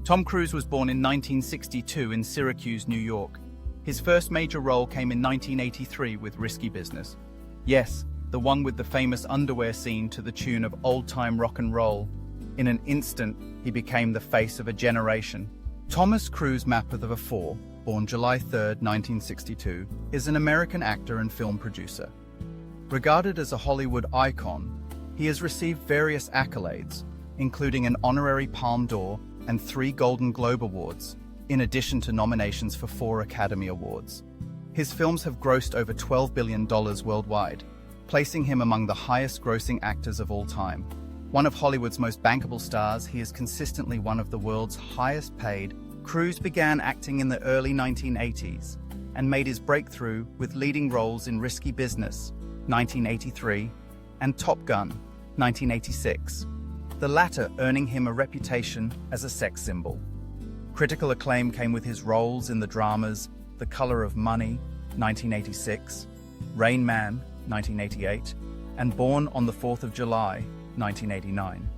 Tom Cruise was born in 1962 in Syracuse, New York. His first major role came in 1983 with Risky Business. Yes, the one with the famous underwear scene to the tune of old-time rock and roll. In an instant, he became the face of a generation. Thomas Cruise Mapother, born July 3, 1962, is an American actor and film producer. Regarded as a Hollywood icon, he has received various accolades, including an honorary Palme d'Or and 3 Golden Globe Awards, in addition to nominations for 4 Academy Awards. His films have grossed over $12 billion worldwide, placing him among the highest-grossing actors of all time. One of Hollywood's most bankable stars, he is consistently one of the world's highest-paid. Cruise began acting in the early 1980s and made his breakthrough with leading roles in Risky Business, 1983, and Top Gun, 1986, the latter earning him a reputation as a sex symbol. Critical acclaim came with his roles in the dramas The Color of Money, 1986, Rain Man, 1988, and Born on the 4th of July, 1989.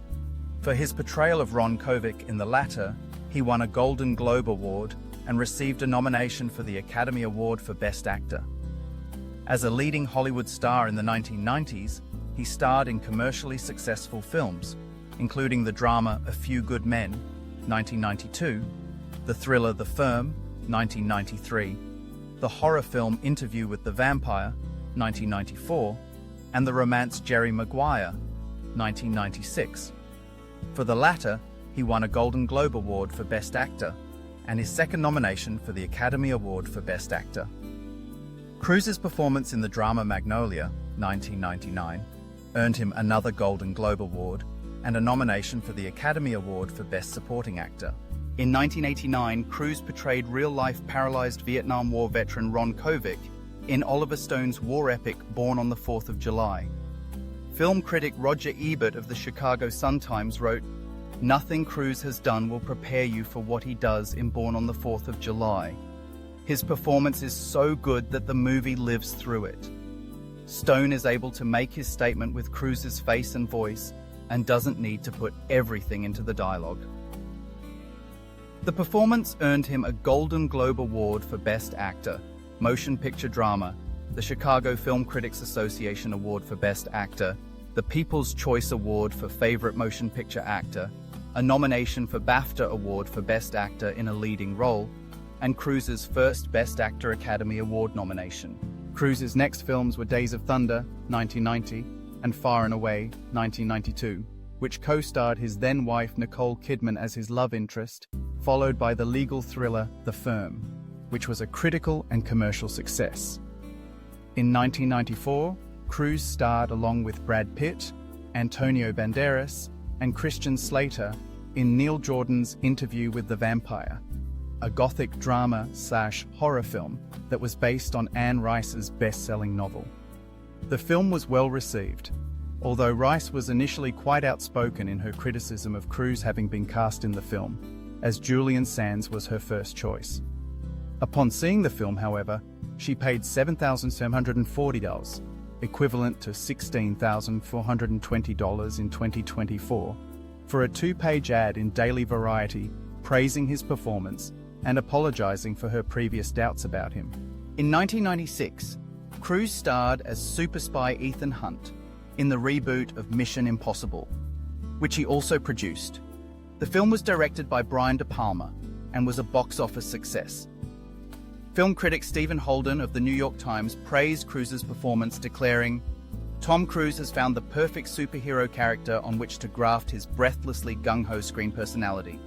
For his portrayal of Ron Kovic in the latter, he won a Golden Globe Award and received a nomination for the Academy Award for Best Actor. As a leading Hollywood star in the 1990s, he starred in commercially successful films, including the drama A Few Good Men, 1992, the thriller The Firm, 1993, the horror film Interview with the Vampire, 1994, and the romance Jerry Maguire, 1996. For the latter, he won a Golden Globe Award for Best Actor and his second nomination for the Academy Award for Best Actor. Cruise's performance in the drama Magnolia, 1999, earned him another Golden Globe Award and a nomination for the Academy Award for Best Supporting Actor. In 1989, Cruise portrayed real-life paralyzed Vietnam War veteran Ron Kovic in Oliver Stone's war epic Born on the 4th of July. Film critic Roger Ebert of the Chicago Sun-Times wrote, "Nothing Cruise has done will prepare you for what he does in Born on the 4th of July. His performance is so good that the movie lives through it." Stone is able to make his statement with Cruise's face and voice and doesn't need to put everything into the dialogue. The performance earned him a Golden Globe Award for Best Actor, Motion Picture Drama, the Chicago Film Critics Association Award for Best Actor, the People's Choice Award for Favorite Motion Picture Actor, a nomination for BAFTA Award for Best Actor in a Leading Role, and Cruise's first Best Actor Academy Award nomination. Cruise's next films were Days of Thunder, 1990, and Far and Away, 1992, which co-starred his then-wife Nicole Kidman as his love interest, followed by the legal thriller The Firm, which was a critical and commercial success. In 1994, Cruise starred along with Brad Pitt, Antonio Banderas, and Christian Slater in Neil Jordan's Interview with the Vampire, a gothic drama/horror film that was based on Anne Rice's best-selling novel. The film was well received, although Rice was initially quite outspoken in her criticism of Cruise having been cast in the film, as Julian Sands was her first choice. Upon seeing the film, however, she paid $7,740, equivalent to $16,420 in 2024, for a 2-page ad in Daily Variety praising his performance and apologizing for her previous doubts about him. In 1996, Cruise starred as super spy Ethan Hunt in the reboot of Mission Impossible, which he also produced. The film was directed by Brian De Palma and was a box office success. Film critic Stephen Holden of the New York Times praised Cruise's performance, declaring, "Tom Cruise has found the perfect superhero character on which to graft his breathlessly gung-ho screen personality."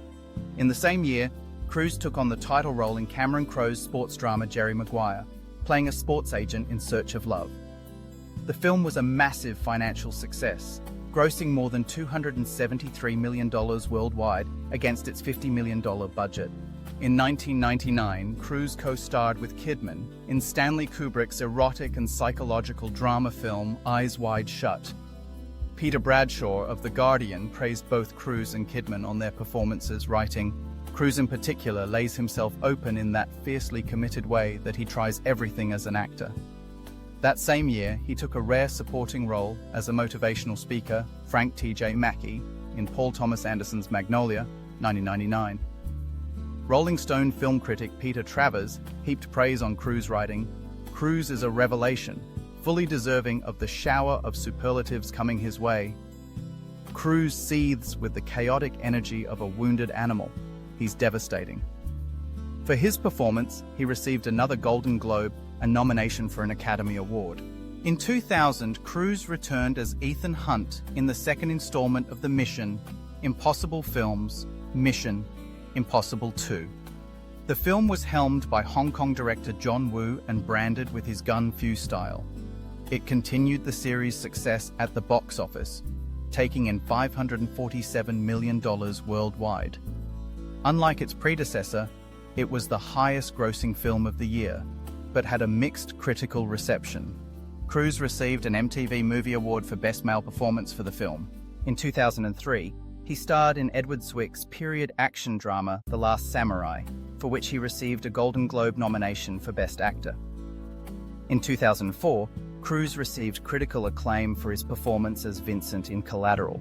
In the same year, Cruise took on the title role in Cameron Crowe's sports drama Jerry Maguire, playing a sports agent in search of love. The film was a massive financial success, grossing more than $273 million worldwide against its $50 million budget. In 1999, Cruise co-starred with Kidman in Stanley Kubrick's erotic and psychological drama film Eyes Wide Shut. Peter Bradshaw of The Guardian praised both Cruise and Kidman on their performances, writing, "Cruise in particular lays himself open in that fiercely committed way that he tries everything as an actor." That same year, he took a rare supporting role as a motivational speaker, Frank T.J. Mackey, in Paul Thomas Anderson's Magnolia, 1999, Rolling Stone film critic Peter Travers heaped praise on Cruise, writing, "Cruise is a revelation, fully deserving of the shower of superlatives coming his way. Cruise seethes with the chaotic energy of a wounded animal. He's devastating." For his performance, he received another Golden Globe, a nomination for an Academy Award. In 2000, Cruise returned as Ethan Hunt in the second installment of the Mission Impossible films, Mission Impossible 2. The film was helmed by Hong Kong director John Woo and branded with his gun fu style. It continued the series' success at the box office, taking in $547 million worldwide. Unlike its predecessor, it was the highest-grossing film of the year, but had a mixed critical reception. Cruise received an MTV Movie Award for Best Male Performance for the film. In 2003, he starred in Edward Zwick's period action drama The Last Samurai, for which he received a Golden Globe nomination for Best Actor. In 2004, Cruise received critical acclaim for his performance as Vincent in Collateral.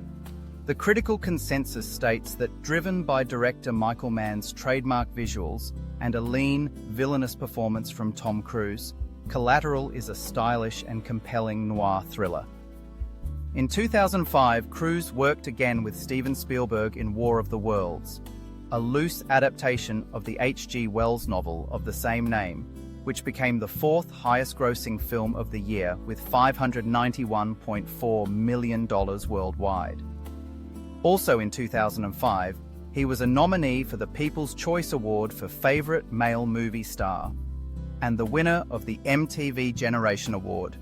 The critical consensus states that, driven by director Michael Mann's trademark visuals and a lean, villainous performance from Tom Cruise, Collateral is a stylish and compelling noir thriller. In 2005, Cruise worked again with Steven Spielberg in War of the Worlds, a loose adaptation of the H.G. Wells novel of the same name, which became the fourth highest-grossing film of the year with $591.4 million worldwide. Also in 2005, he was a nominee for the People's Choice Award for Favorite Male Movie Star, and the winner of the MTV Generation Award.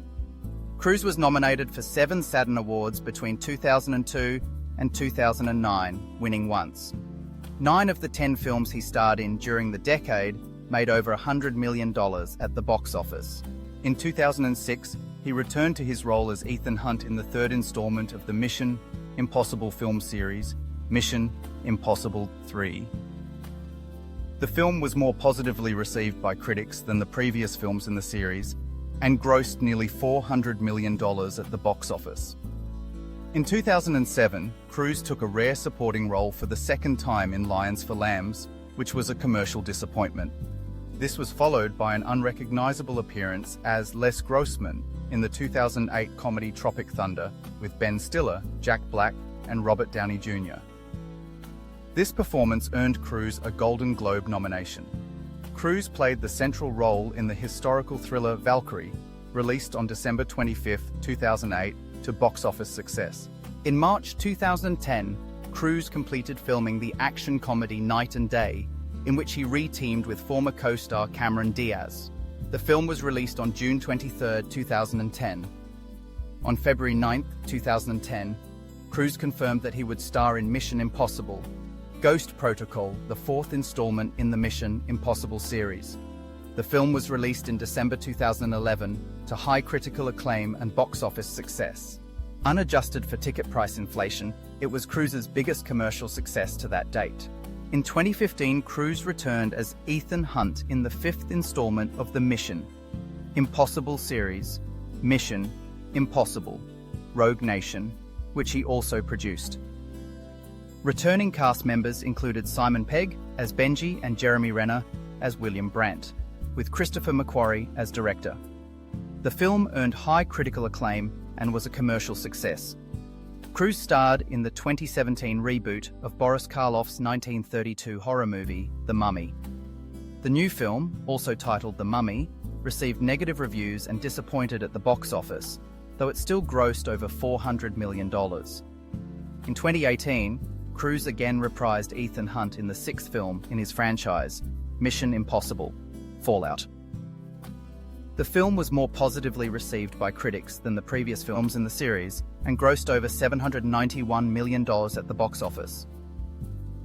Cruise was nominated for 7 Saturn Awards between 2002 and 2009, winning once. 9 of the 10 films he starred in during the decade made over $100 million at the box office. In 2006, he returned to his role as Ethan Hunt in the third installment of the Mission Impossible film series, Mission Impossible 3. The film was more positively received by critics than the previous films in the series and grossed nearly $400 million at the box office. In 2007, Cruise took a rare supporting role for the second time in Lions for Lambs, which was a commercial disappointment. This was followed by an unrecognizable appearance as Les Grossman in the 2008 comedy Tropic Thunder with Ben Stiller, Jack Black, and Robert Downey Jr. This performance earned Cruise a Golden Globe nomination. Cruise played the central role in the historical thriller Valkyrie, released on December 25, 2008, to box office success. In March 2010, Cruise completed filming the action comedy Night and Day, in which he re-teamed with former co-star Cameron Diaz. The film was released on June 23, 2010. On February 9, 2010, Cruise confirmed that he would star in Mission Impossible, Ghost Protocol, the fourth installment in the Mission Impossible series. The film was released in December 2011 to high critical acclaim and box office success. Unadjusted for ticket price inflation, it was Cruise's biggest commercial success to that date. In 2015, Cruise returned as Ethan Hunt in the fifth installment of the Mission Impossible series, Mission Impossible Rogue Nation, which he also produced. Returning cast members included Simon Pegg as Benji and Jeremy Renner as William Brandt, with Christopher McQuarrie as director. The film earned high critical acclaim and was a commercial success. Cruise starred in the 2017 reboot of Boris Karloff's 1932 horror movie, The Mummy. The new film, also titled The Mummy, received negative reviews and disappointed at the box office, though it still grossed over $400 million. In 2018, Cruise again reprised Ethan Hunt in the sixth film in his franchise, Mission Impossible: Fallout. The film was more positively received by critics than the previous films in the series and grossed over $791 million at the box office.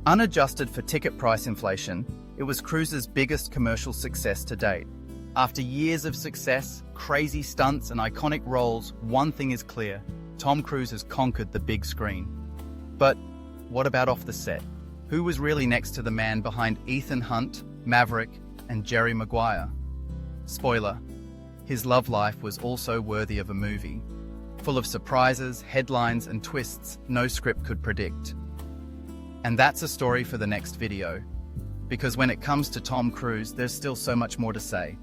Unadjusted for ticket price inflation, it was Cruise's biggest commercial success to date. After years of success, crazy stunts, and iconic roles, one thing is clear: Tom Cruise has conquered the big screen. But what about off the set? Who was really next to the man behind Ethan Hunt, Maverick, and Jerry Maguire? Spoiler: his love life was also worthy of a movie, full of surprises, headlines, and twists no script could predict. And that's a story for the next video. because when it comes to Tom Cruise, there's still so much more to say.